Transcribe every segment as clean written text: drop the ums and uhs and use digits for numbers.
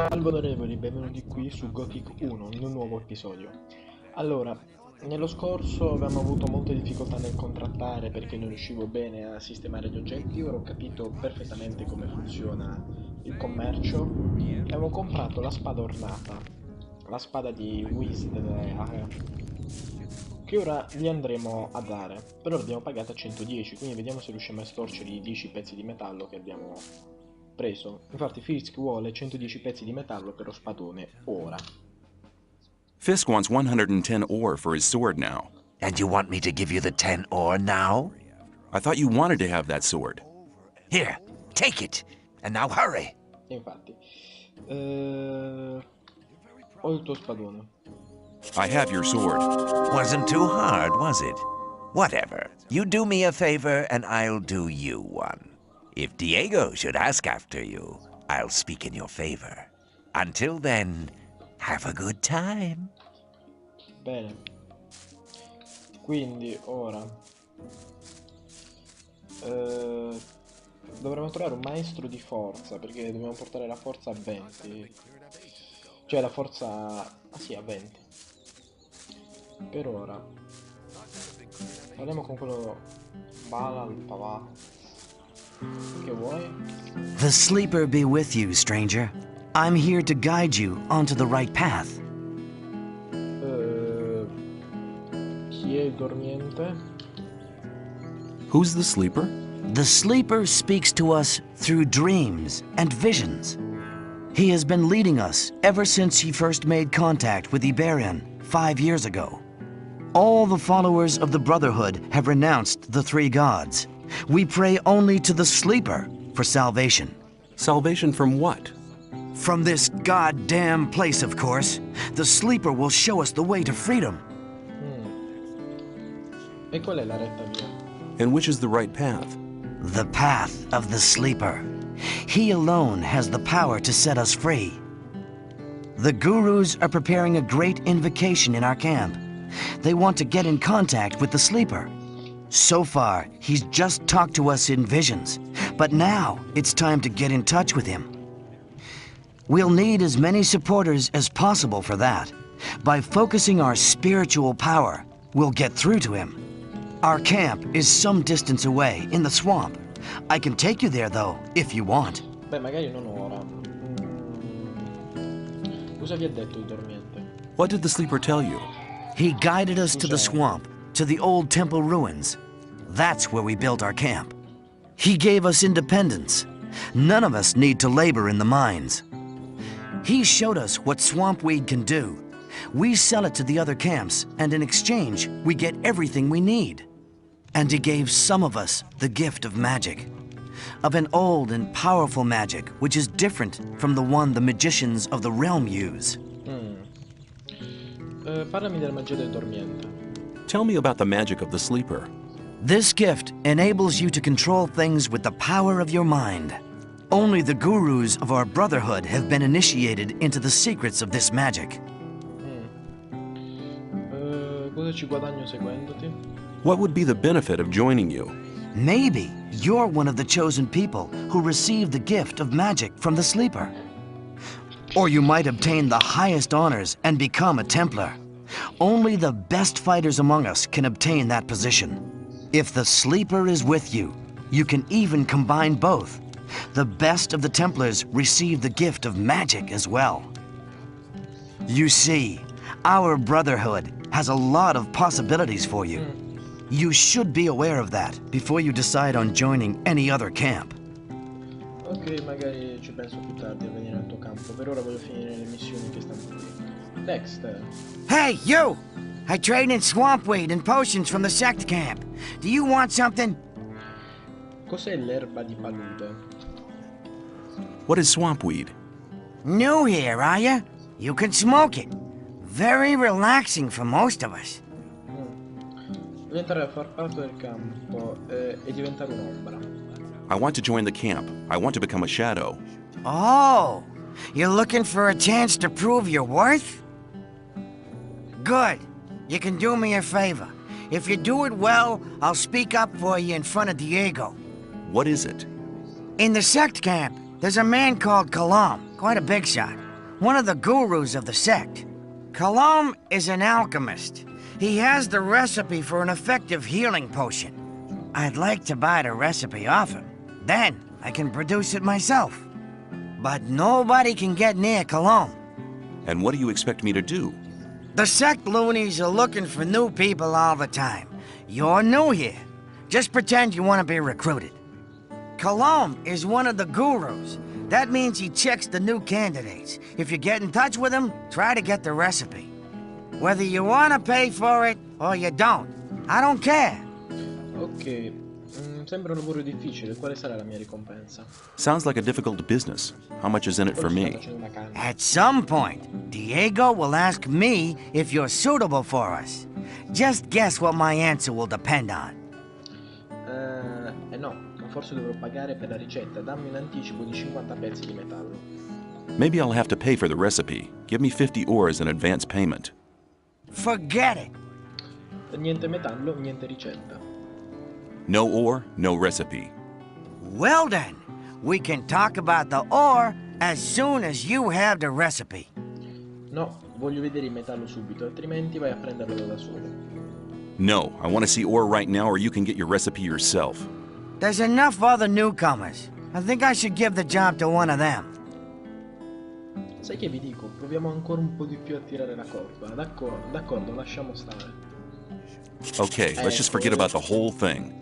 Salve onorevoli, benvenuti qui su Gothic 1 in un nuovo episodio. Allora, nello scorso avevamo avuto molte difficoltà nel contrattare perché non riuscivo bene a sistemare gli oggetti. Ora ho capito perfettamente come funziona il commercio e avevo comprato la spada ornata, la spada di Wisdom, che ora gli andremo a dare. Per ora abbiamo pagato 110, quindi vediamo se riusciamo a estorcere i 10 pezzi di metallo che abbiamo preso. Infatti Fisk vuole 110 pezzi di metallo per lo spadone ora. Fisk wants 110 ore for his sword now. And you want me to give you the 10 ore now? I thought you wanted to have that sword. Here, take it. And now hurry. Infatti, ho il tuo spadone. I have your sword. Wasn't too hard, was it? Whatever. You do me a favor and I'll do you one. If Diego should ask after you, I'll speak in your favor. Until then, have a good time. Bene. Quindi ora dovremmo trovare un maestro di forza, perché dobbiamo portare la forza a 20. Cioè la forza... ah sì, a 20. Per ora parliamo con quello Bala, il Pavà. Che vuoi? The sleeper be with you, stranger. I'm here to guide you onto the right path. Chi è il dormiente? Who's the sleeper? The sleeper speaks to us through dreams and visions. He has been leading us ever since he first made contact with Iberian 5 years ago. All the followers of the Brotherhood have renounced the three gods. We pray only to the sleeper for salvation. Salvation from what? From this goddamn place, of course. The sleeper will show us the way to freedom. E qual è la retta via? And which is the right path? The path of the sleeper. He alone has the power to set us free. The gurus are preparing a great invocation in our camp. They want to get in contact with the sleeper. So far, he's just talked to us in visions, but now it's time to get in touch with him. We'll need as many supporters as possible for that. By focusing our spiritual power, we'll get through to him. Our camp is some distance away, in the swamp. I can take you there, though, if you want. Beh, magari non ora. Cosa vi ha detto il dormiente? What did the sleeper tell you? He guided us to the swamp, to the old temple ruins. That's where we built our camp. He gave us independence. None of us need to labor in the mines. He showed us what swamp weed can do. We sell it to the other camps, and in exchange, we get everything we need. And he gave some of us the gift of magic. Of an old and powerful magic, which is different from the one the magicians of the realm use. Parlami della magia del dormiente. Tell me about the magic of the sleeper. This gift enables you to control things with the power of your mind. Only the gurus of our brotherhood have been initiated into the secrets of this magic. Cosa ci guadagno seguendoti? What would be the benefit of joining you? Maybe you're one of the chosen people who received the gift of magic from the sleeper. Or you might obtain the highest honors and become a Templar. Only the best fighters among us can obtain that position. If the sleeper is with you, you can even combine both. The best of the Templars receive the gift of magic as well. You see, our brotherhood has a lot of possibilities for you. You should be aware of that before you decide on joining any other camp. Ok, magari ci penso più tardi a venire al tuo campo. Per ora voglio finire le missioni che stanno qui. Dexter. Hey, you! I trade in swamp weed and potions from the sect camp. Do you want something? Cos'è l'erba di palude? What is swamp weed? New here, are ya? You can smoke it. Very relaxing for most of us. Voglio entrare a far parte del campo e diventare un'ombra. I want to join the camp. I want to become a shadow. Oh, you're looking for a chance to prove your worth? Good. You can do me a favor. If you do it well, I'll speak up for you in front of Diego. What is it? In the sect camp, there's a man called Kalam, quite a big shot. One of the gurus of the sect. Kalam is an alchemist. He has the recipe for an effective healing potion. I'd like to buy the recipe off him. Then I can produce it myself. But nobody can get near Kalam. And what do you expect me to do? The sect loonies are looking for new people all the time. You're new here. Just pretend you want to be recruited. Kalam is one of the gurus. That means he checks the new candidates. If you get in touch with him, try to get the recipe. Whether you want to pay for it or you don't, I don't care. Ok, sembra un lavoro difficile. Quale sarà la mia ricompensa? Sounds like a difficult business. How much is in it for Sto me? facendo una canna. At some point, Diego will ask me if you're suitable for us. Just guess what my answer will depend on. No, forse dovrò pagare per la ricetta. Dammi un anticipo di 50 pezzi di metallo. Maybe I'll have to pay for the recipe. Give me 50 ores in advance payment. Forget it. Niente metallo, niente ricetta. No ore, no recipe. Well then, we can talk about the ore as soon as you have the recipe. No, voglio vedere il metallo subito, altrimenti vai a prenderlo da solo. No, I want to see ore right now or you can get your recipe yourself. There's enough other newcomers. I think I should give the job to one of them. Sai che vi dico? Proviamo ancora un po' di più a tirare la corda. D'accordo, lasciamo stare. Okay, let's just forget about the whole thing.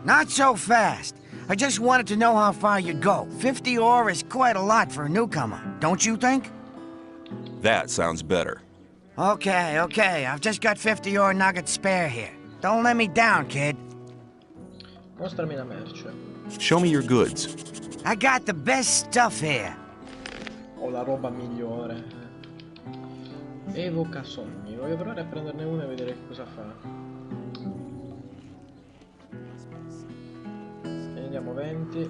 Not so fast. I just wanted to know how far you'd go. 50 ore is quite a lot for a newcomer, don't you think? That sounds better. Okay, I've just got 50 ore nuggets spare here. Don't let me down, kid. Mostrami la merce. Show me your goods. I got the best stuff here. Ho la roba migliore. Evoca sogni. Voglio provare a prenderne una e vedere cosa fa. E andiamo 20.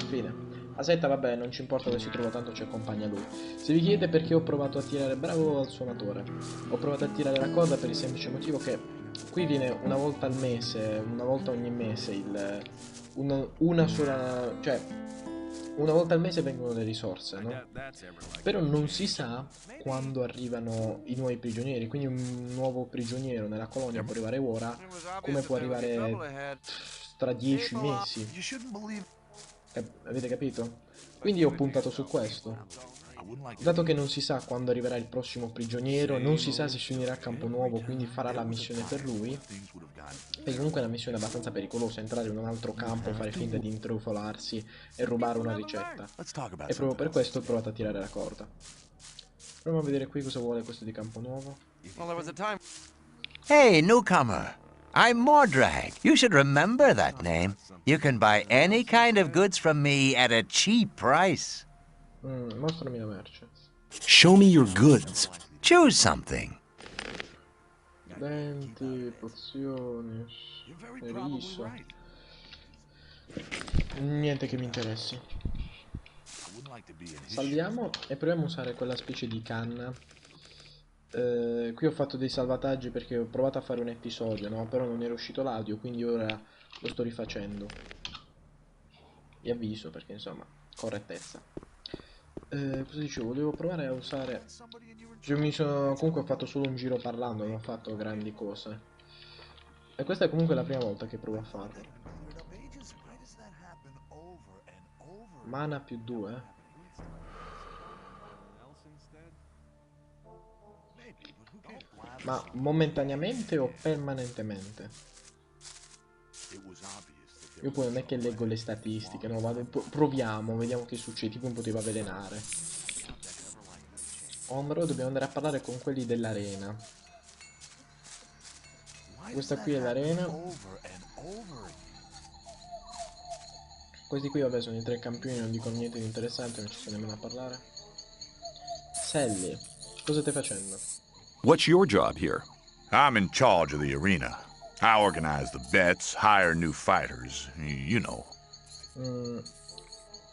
Fine. Asetta, vabbè, non ci importa dove si trova, tanto ci accompagna lui. Se vi chiedete perché ho provato a tirare, bravo al suonatore, ho provato a tirare la corda per il semplice motivo che qui viene una volta al mese, una volta ogni mese, una sola, cioè una volta al mese vengono le risorse, no? Però non si sa quando arrivano i nuovi prigionieri, quindi un nuovo prigioniero nella colonia può arrivare ora, come può arrivare tra 10 mesi. Avete capito? Quindi ho puntato su questo. Dato che non si sa quando arriverà il prossimo prigioniero, non si sa se si unirà a campo nuovo, quindi farà la missione per lui. E comunque è una missione abbastanza pericolosa, entrare in un altro campo, fare finta di intrufolarsi e rubare una ricetta. E proprio per questo ho provato a tirare la corda. Proviamo a vedere qui cosa vuole questo di campo nuovo. Hey, newcomer. I'm Mordrag. You should remember that name. You can buy any kind of goods from me at a cheap price. Mostrami la merce. Show me your goods. Choose something. Denti, pozioni, riso. Niente che mi interessi. Salviamo e proviamo a usare quella specie di canna. Qui ho fatto dei salvataggi perché ho provato a fare un episodio, no? Però non era uscito l'audio, quindi ora lo sto rifacendo. Vi avviso perché insomma, correttezza. Cosa dicevo? Volevo provare a usare... Comunque ho fatto solo un giro parlando, non ho fatto grandi cose. E questa è comunque la prima volta che provo a farlo. Mana più 2. Ma momentaneamente o permanentemente? Io poi non è che leggo le statistiche, no? Proviamo, vediamo che succede. Tipo mi poteva avvelenare. Ombro, dobbiamo andare a parlare con quelli dell'arena. Questa qui è l'arena. Questi qui vabbè sono i 3 campioni, non dicono niente di interessante, non ci sto nemmeno a parlare. Sally, cosa stai facendo? What's your job here? I'm in charge of the arena. I organize the bets, hire new fighters, you know.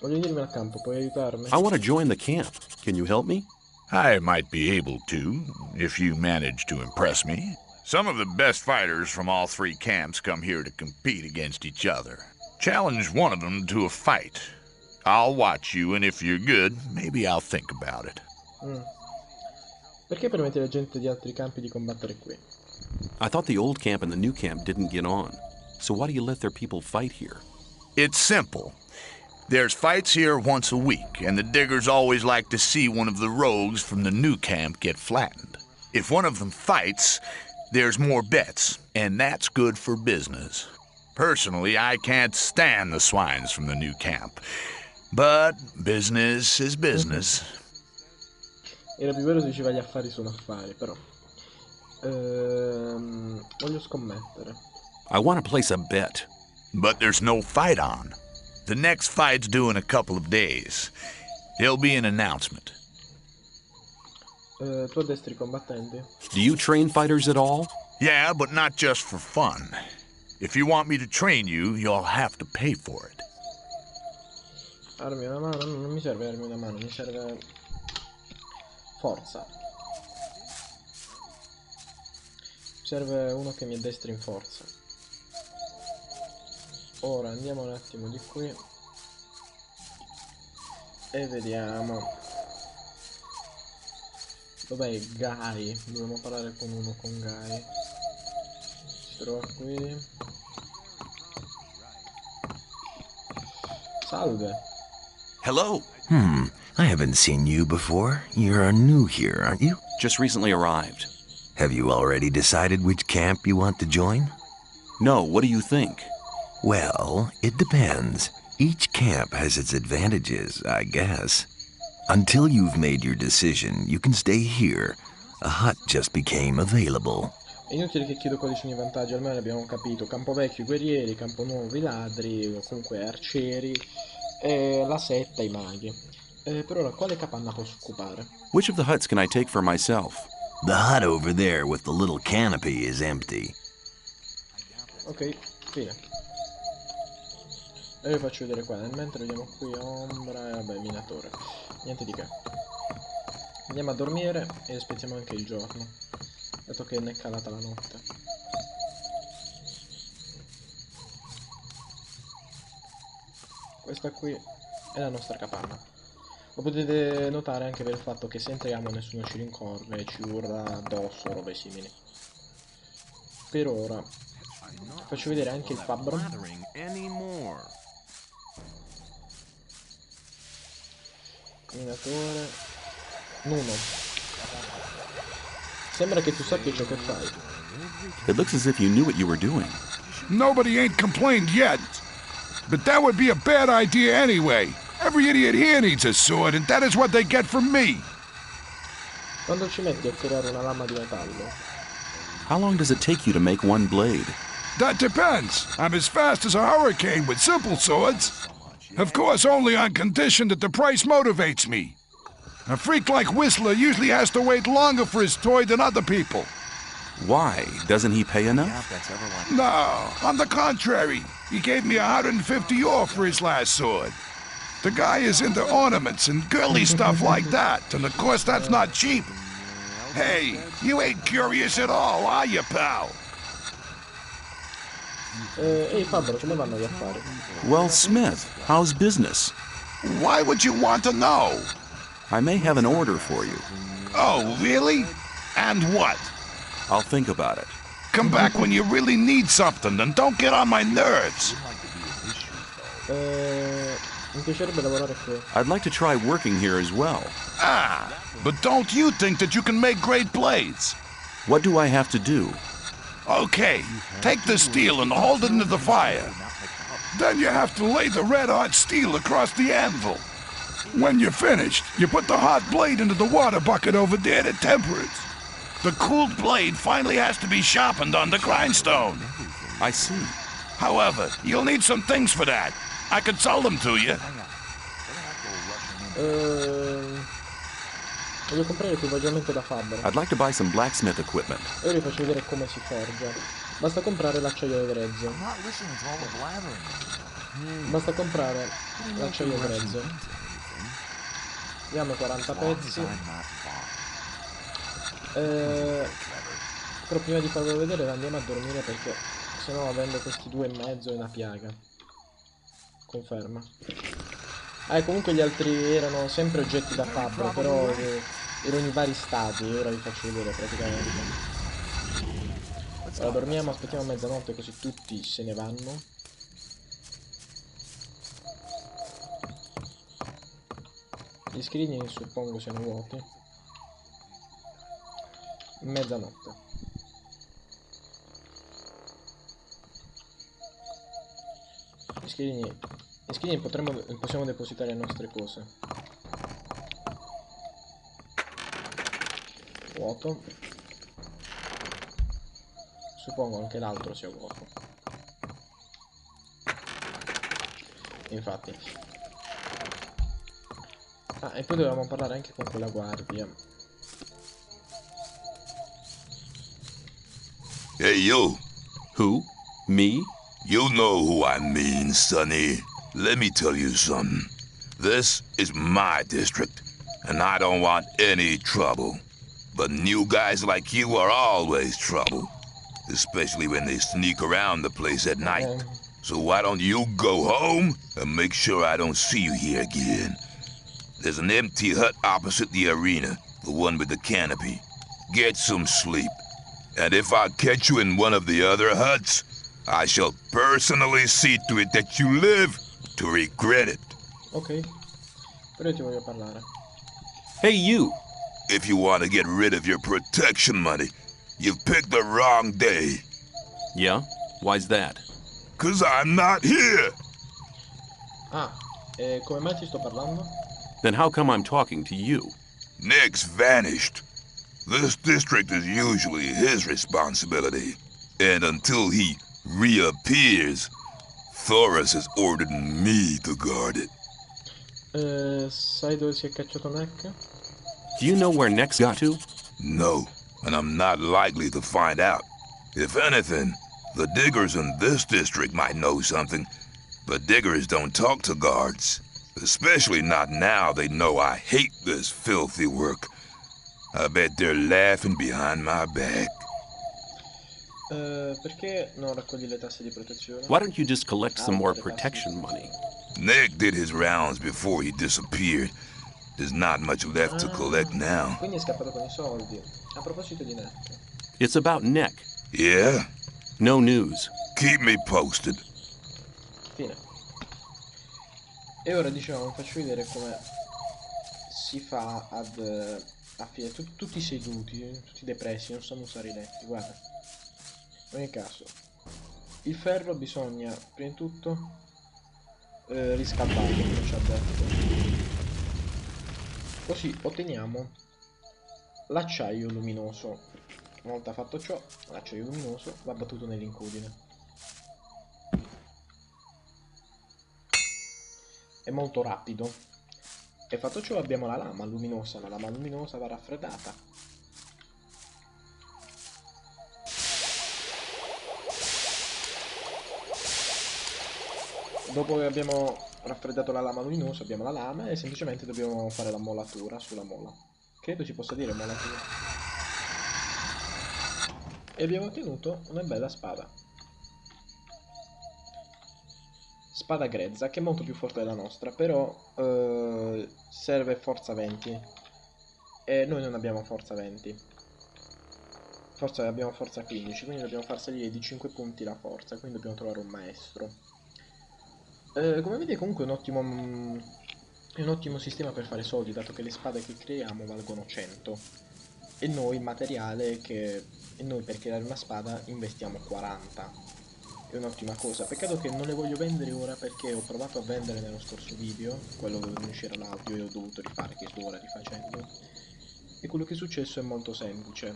Voglio unirmi al campo, puoi aiutarmi? I want to join the camp. Can you help me? I might be able to, if you manage to impress me. Some of the best fighters from all three camps come here to compete against each other. Challenge one of them to a fight. I'll watch you, and if you're good, maybe I'll think about it. Perché permetti alla gente di altri campi di combattere qui? I thought the old camp and the new camp didn't get on. So why do you let their people fight here? It's simple. There's fights here once a week, and the diggers always like to see one of the rogues from the new camp get flattened. If one of them fights, there's more bets, and that's good for business. Personally, I can't stand the swines from the new camp. But business is business. Era più vero se diceva gli affari sono affari, però. Voglio scommettere. I want to place a bet. But there's no fight on. The next fight's due in a couple of days. There'll be an announcement. Tu addestri i combattenti? Do you train fighters at all? Yeah, but not just for fun. If you want me to train you, you'll have to pay for it. Armi una mano? Non mi serve armi una mano, mi serve forza. Mi serve uno che mi addestri in forza. Ora andiamo un attimo di qui e vediamo. Dov'è Guy? Dobbiamo parlare con uno con Guy. Si trova qui. Salve. Hello. I haven't seen you before. You're new here, aren't you? Just recently arrived. Have you already decided which camp you want to join? No, what do you think? Well, it depends. Each camp has its advantages, I guess. Until you've made your decision, you can stay here. A hut just became available. È inutile che chiedo quali sono i vantaggi, almeno abbiamo capito. Campo vecchio i guerrieri, campo nuovo i ladri, o comunque arcieri, e la setta i maghi. Per ora quale capanna posso occupare? Which of the huts can I take for myself? The hut over there with the little canopy is empty. Ok, fine. E vi faccio vedere qua, nel mentre vediamo qui ombra e vabbè minatore. Niente di che. Andiamo a dormire e aspettiamo anche il giorno, dato che ne è calata la notte. Questa qui è la nostra capanna. Lo potete notare anche per il fatto che se entriamo nessuno ci rincorre, ci urla addosso, robe simili. Per ora faccio vedere anche il fabbro. Minatore. Nuno. Sembra che tu sappia ciò che fai. It looks as if you knew what you were doing. Nobody ain't complained yet. But that would be a bad idea anyway. Every idiot here needs a sword, and that is what they get from me. Quando ci metti a creare una lama di metallo? How long does it take you to make one blade? That depends. I'm as fast as a hurricane with simple swords. Of course, only on condition that the price motivates me. A freak like Whistler usually has to wait longer for his toy than other people. Why? Doesn't he pay enough? No, on the contrary. He gave me 150 ore for his last sword. The guy is into ornaments and girly stuff like that, and of course that's not cheap. Hey, you ain't curious at all, are you, pal? Ehi fabbro, come vanno gli affari? Well, Smith, how's business? Why would you want to know? I may have an order for you. Oh, really? And what? I'll think about it. Come back when you really need something, and don't get on my nerves. Mi piacerebbe lavorare qui. I'd like to try working here as well. Ah, but don't you think that you can make great blades? What do I have to do? Okay, take the steel and hold it into the fire. Then you have to lay the red-hot steel across the anvil. When you're finished, you put the hot blade into the water bucket over there to temper it. The cooled blade finally has to be sharpened on the grindstone. I see. However, you'll need some things for that. I could sell them to you. Voglio comprare equipaggiamento da fabbro. I'd like to buy some blacksmith equipment. E ora vi faccio vedere come si forgia. Basta comprare l'acciaio grezzo. Basta comprare l'acciaio grezzo. Abbiamo 40 pezzi. Però prima di farvelo vedere andiamo a dormire perché sennò avendo questi 2,5 è una piaga. Conferma. E comunque gli altri erano sempre oggetti da fabbro, però erano in vari stati, ora vi faccio vedere praticamente. Ora dormiamo, aspettiamo mezzanotte così tutti se ne vanno. Gli scrigni suppongo siano vuoti. Mezzanotte. Gli scrigni possiamo depositare le nostre cose. Vuoto. Suppongo anche l'altro sia vuoto. Infatti. Ah, e poi dovevamo parlare anche con quella guardia. Hey, you. Who? Me? You know who I mean, Sonny. Let me tell you something. This is my district, and I don't want any trouble. But new guys like you are always trouble. Especially when they sneak around the place at night. So why don't you go home and make sure I don't see you here again? There's an empty hut opposite the arena, the one with the canopy. Get some sleep. And if I catch you in one of the other huts, I shall personally see to it that you live to regret it. Ok, però io ti voglio parlare. Hey, you! If you want to get rid of your protection money, you've picked the wrong day. Yeah? Why's that? 'Cause I'm not here! Ah, e come mai ti sto parlando? Then how come I'm talking to you? Nick's vanished. This district is usually his responsibility. And until he reappears, Thoris has ordered me to guard it. Sai dove si è cacciato Neck? Do you know where Next got to? No, and I'm not likely to find out. If anything, the diggers in this district might know something, but diggers don't talk to guards. Especially not now they know I hate this filthy work. I bet they're laughing behind my back. Perché non raccogli le tasse di protezione? Why don't you just collect some more protection money? Nick did his rounds before he disappeared. There's not much left to collect now. Quindi è scappato con i soldi. A proposito di Neck. It's about Neck. Yeah? No news. Keep me posted. Fine. E ora diciamo, vi faccio vedere come si fa a fine. Tutti seduti, tutti depressi, non sanno usare i letti, guarda. In ogni caso, il ferro bisogna, prima di tutto, riscaldarlo, come ci ha detto. Così otteniamo l'acciaio luminoso. Una volta fatto ciò, l'acciaio luminoso va battuto nell'incudine. È molto rapido. E fatto ciò abbiamo la lama luminosa. La lama luminosa va raffreddata. Dopo che abbiamo raffreddato la lama luminosa abbiamo la lama e semplicemente dobbiamo fare la molatura sulla mola. Credo si possa dire molatura. E abbiamo ottenuto una bella spada. Spada grezza, che è molto più forte della nostra, però serve forza 20. E noi non abbiamo forza 20. Abbiamo forza 15, quindi dobbiamo far salire di 5 punti la forza, quindi dobbiamo trovare un maestro. Come vedete comunque è un ottimo sistema per fare soldi, dato che le spade che creiamo valgono 100. E noi il materiale e noi per creare una spada investiamo 40. È un'ottima cosa. Peccato che non le voglio vendere ora perché ho provato a vendere nello scorso video, quello dove non c'era l'audio e ho dovuto rifare, che sto ora rifacendo. E quello che è successo è molto semplice.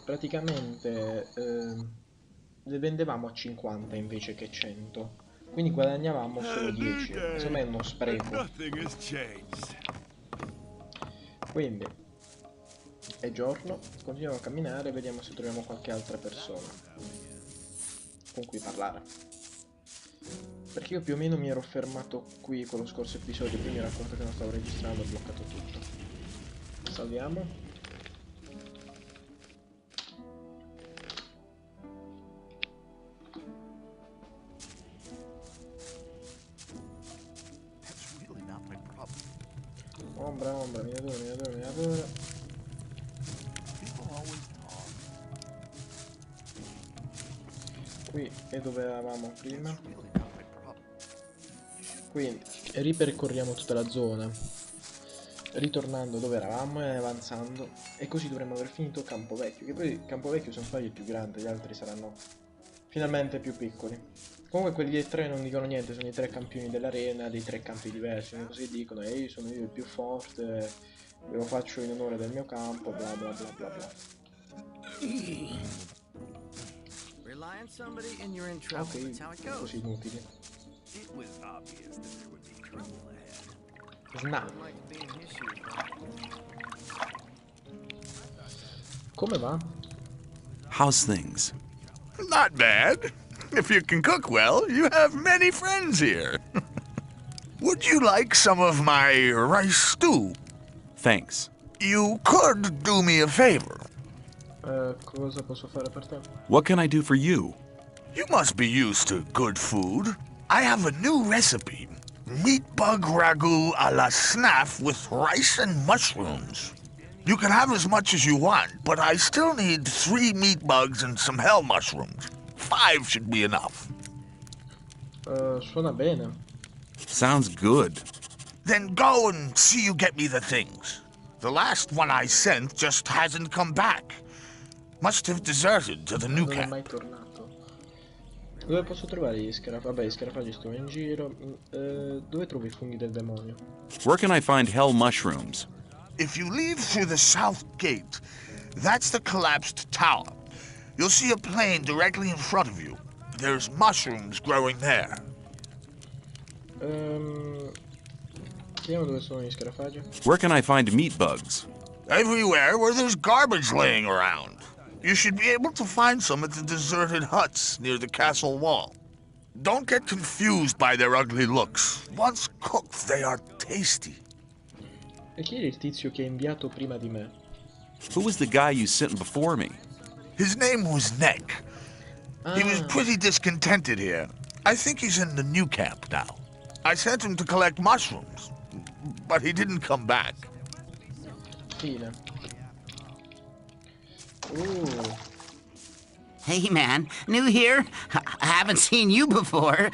Praticamente le vendevamo a 50 invece che 100. Quindi guadagnavamo solo 10. Secondo me è uno spreco. Quindi è giorno, continuiamo a camminare e vediamo se troviamo qualche altra persona con cui parlare. Perché io più o meno mi ero fermato qui con lo scorso episodio, poi mi ero accorto che non stavo registrando, ho bloccato tutto. Salviamo. Ombra, ombra, miniatura, miniatura, miniatura. Qui è dove eravamo prima. Quindi ripercorriamo tutta la zona, ritornando dove eravamo e avanzando. E così dovremmo aver finito Campo Vecchio. Che poi Campo Vecchio, se non sbaglio, è più grande, gli altri saranno finalmente più piccoli. Comunque quelli tre non dicono niente, sono i tre campioni dell'arena, dei tre campi diversi, così dicono, ehi, sono io il più forte, ve lo faccio in onore del mio campo, bla bla bla bla bla. Ok, così inutili. Snap. Come va? How's things? Not bad. If you can cook well, you have many friends here. Would you like some of my rice stew? Thanks. You could do me a favor. Cosa posso fare per te? What can I do for you? You must be used to good food. I have a new recipe. Meat bug ragu a la snaff with rice and mushrooms. You can have as much as you want, but I still need 3 meat bugs and some hell mushrooms. 5 should be enough. Suona bene. Sounds good. Then go and see you get me the things. The last one I sent just hasn't come back. Must have deserted to the new Non è camp. mai tornato. Dove posso trovare gli scarafaggi? Vabbè, gli scarafaggi sto in giro. Dove trovo i funghi del demonio? Where can I find hell mushrooms? If you leave through the south gate, that's the collapsed tower. You'll see a plane directly in front of you. There's mushrooms growing there. Vediamo dove sono gli scarafaggi. Where can I find meat bugs? Everywhere where there's garbage laying around. You should be able to find some at the deserted huts near the castle wall. Don't get confused by their ugly looks. Once cooked, they are tasty. E chi era il tizio che hai inviato prima di me? Who was the guy you sent before me? His name was Neck. He was pretty discontented here. I think he's in the new camp now. I sent him to collect mushrooms, but he didn't come back. Fine. Hey, man. New here? I haven't seen you before.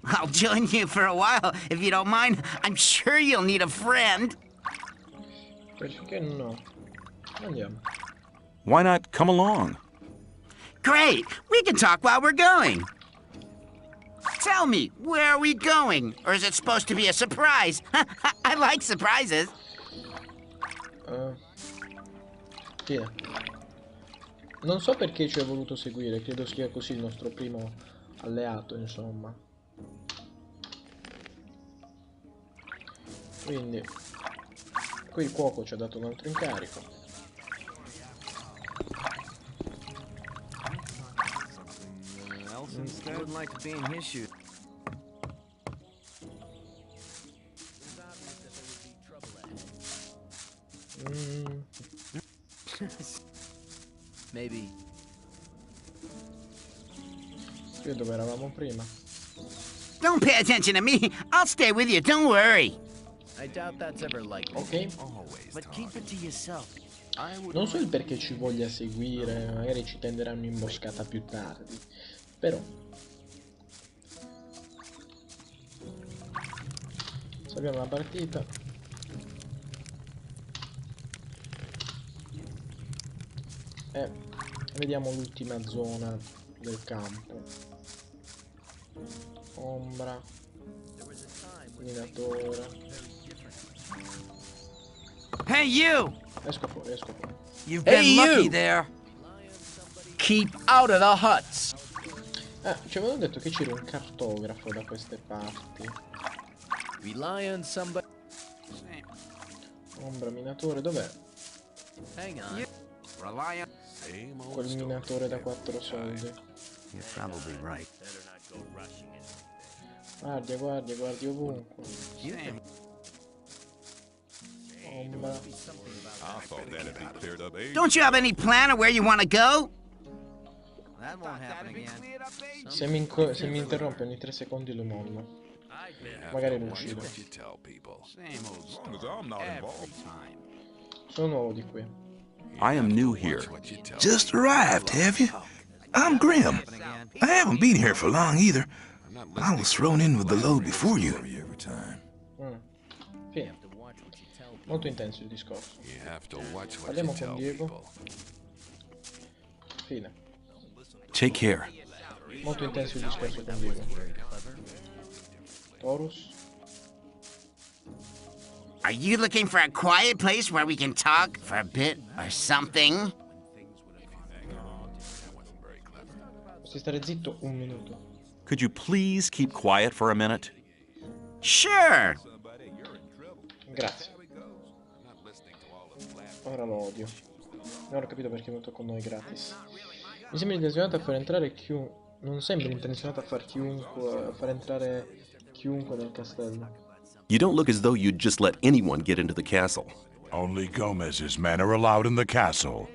I'll join you for a while, if you don't mind. I'm sure you'll need a friend. Perché no? Andiamo. Why not come along? Great. We can talk while we're going. Tell me, where are we going? Or is it supposed to be a surprise? I like surprises. Fine. Non so perché ci ha voluto seguire, credo sia così il nostro primo alleato, insomma. Quindi, qui il cuoco ci ha dato un altro incarico. Maybe. Qui dove eravamo prima. Don't pay attention to me. I'll stay with you, don't worry. I doubt that's ever likely. Ok. But keep it to yourself. Non so il perché ci voglia seguire, magari ci tenderanno imboscata più tardi. Però salviamo la partita. E vediamo l'ultima zona del campo. Ombra, minatore. Hey, you! Esco fuori, esco fuori. You've Hey, been lucky you! there. Keep out of the huts. Ci avevano detto che c'era un cartografo da queste parti. Rely on somebody. Ombra, minatore, dov'è? Hang on. Rely on... Quel minatore da 4 soldi. You're probably right. Guardia, guardia, guardia ovunque. Ombra. Don't you have any plan of where you want to go? That won't happen again. Se mi interrompe ogni 3 secondi lo mollo. Magari lo uccido. Sono nuovo di qui. I am new here. Just arrived, have you? I'm Grim. I haven't been here for long either. I was thrown in with the load before you. Fine. Molto intenso il discorso. Parliamo con Diego. Fine. Take care. Molto intenso il discorso con Diego. Taurus. Are you looking for a quiet place where we can talk for a bit or something? Posso stare zitto un minuto? Could you please keep quiet for a minute? Sure. Grazie. Ora lo odio. Ora ho capito perché è venuto con noi gratis. Mi sembra intenzionato a far entrare Non sembra intenzionato a far entrare chiunque nel castello. You don't look as though you'd just let anyone get into the castle. Only Gomez's men are allowed in the castle.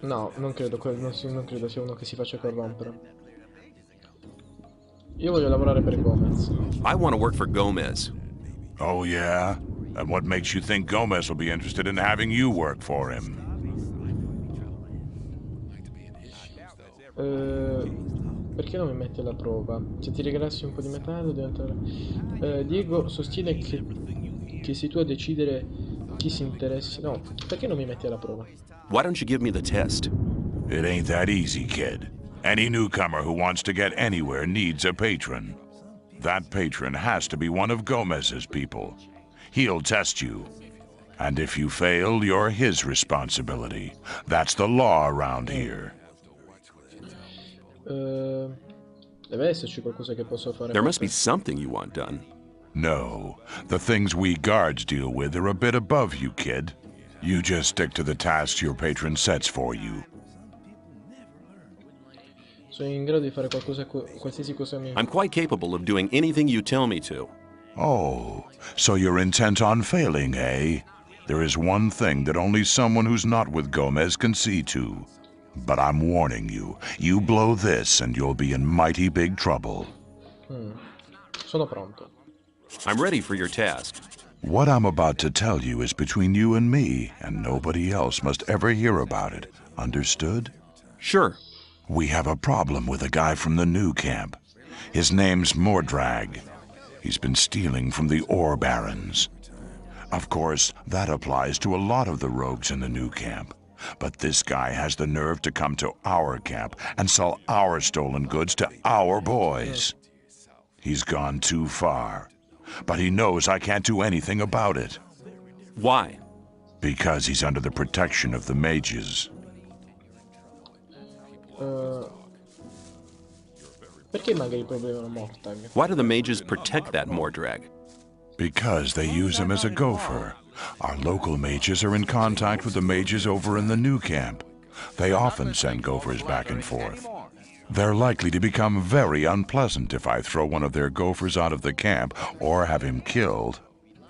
No, non credo sia uno che si faccia corrompere. Io voglio lavorare per Gomez. I want to work for Gomez. Oh, yeah? And what makes you think Gomez will be interested in having you work for him? Perché non mi metti alla prova? Se ti regalassi un po' di metallo Diego sostiene che sei tu a decidere chi si interessi. No, perché non mi metti alla prova? Why don't you give me the test? It ain't that easy, kid. Any newcomer who wants to get anywhere needs a patron. That patron has to be one of Gomez's people. He'll test you. And if you fail, you're his responsibility. That's the law around here. Deve esserci qualcosa che posso fare. There must be something you want done. No. The things we guards deal with are a bit above you, kid. You just stick to the tasks your patron sets for you. Sono in grado di fare qualsiasi cosa mi... I'm quite capable of doing anything you tell me to. Oh, so you're intent on failing, eh? There is one thing that only someone who's not with Gomez can see to. But I'm warning you, you blow this and you'll be in mighty big trouble. Sono pronto. I'm ready for your task. What I'm about to tell you is between you and me, and nobody else must ever hear about it. Understood? Sure. We have a problem with a guy from the new camp. His name's Mordrag. He's been stealing from the ore barons. Of course, that applies to a lot of the rogues in the new camp. But this guy has the nerve to come to our camp and sell our stolen goods to our boys. He's gone too far. But he knows I can't do anything about it. Why? Because he's under the protection of the mages. Perché magari problema Mortag? Why do the mages protect that Mordrag? Because they use him as a gopher. Our local mages are in contact with the mages over in the new camp. They often send gophers back and forth. They're likely to become very unpleasant if I throw one of their gophers out of the camp or have him killed.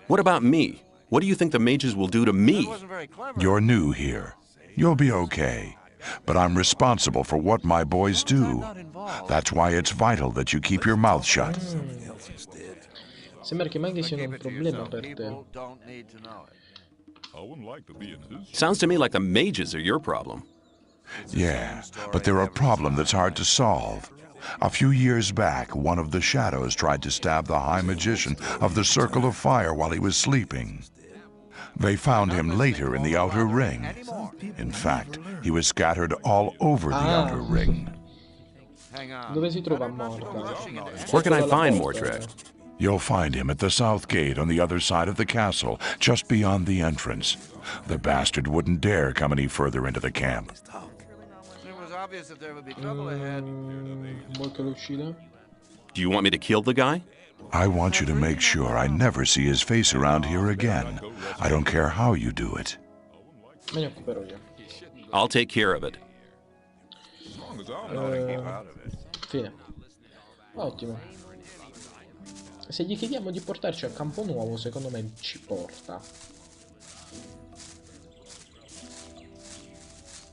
What about me? What do you think the mages will do to me? You're new here. You'll be okay. But I'm responsible for what my boys do. That's why it's vital that you keep your mouth shut. Sembra che i maghi siano un problema per te. Sounds to me like the mages are your problem. Yeah, but they're a problem that's hard to solve. A few years back, one of the shadows tried to stab the High Magician of the Circle of Fire while he was sleeping. They found him later in the Outer Ring. In fact, he was scattered all over the Outer Ring. Dove si trova Mortag? Where can I find Mordrag? You'll find him at the south gate on the other side of the castle, just beyond the entrance. The bastard wouldn't dare come any further into the camp. Vuoi che lo uccida? Do you want me to kill the guy? I want you to make sure I never see his face around here again. I don't care how you do it. Me ne occuperò io. I'll take care of it. Fine. Ottimo. Se gli chiediamo di portarci a Campo Nuovo, secondo me ci porta.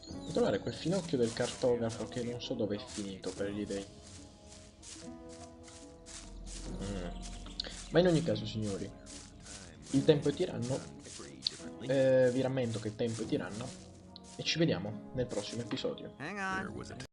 Devo trovare quel finocchio del cartografo che non so dove è finito per gli dei. Ma in ogni caso, signori, il tempo è tiranno. Vi rammento che il tempo è tiranno. E ci vediamo nel prossimo episodio. Hang on.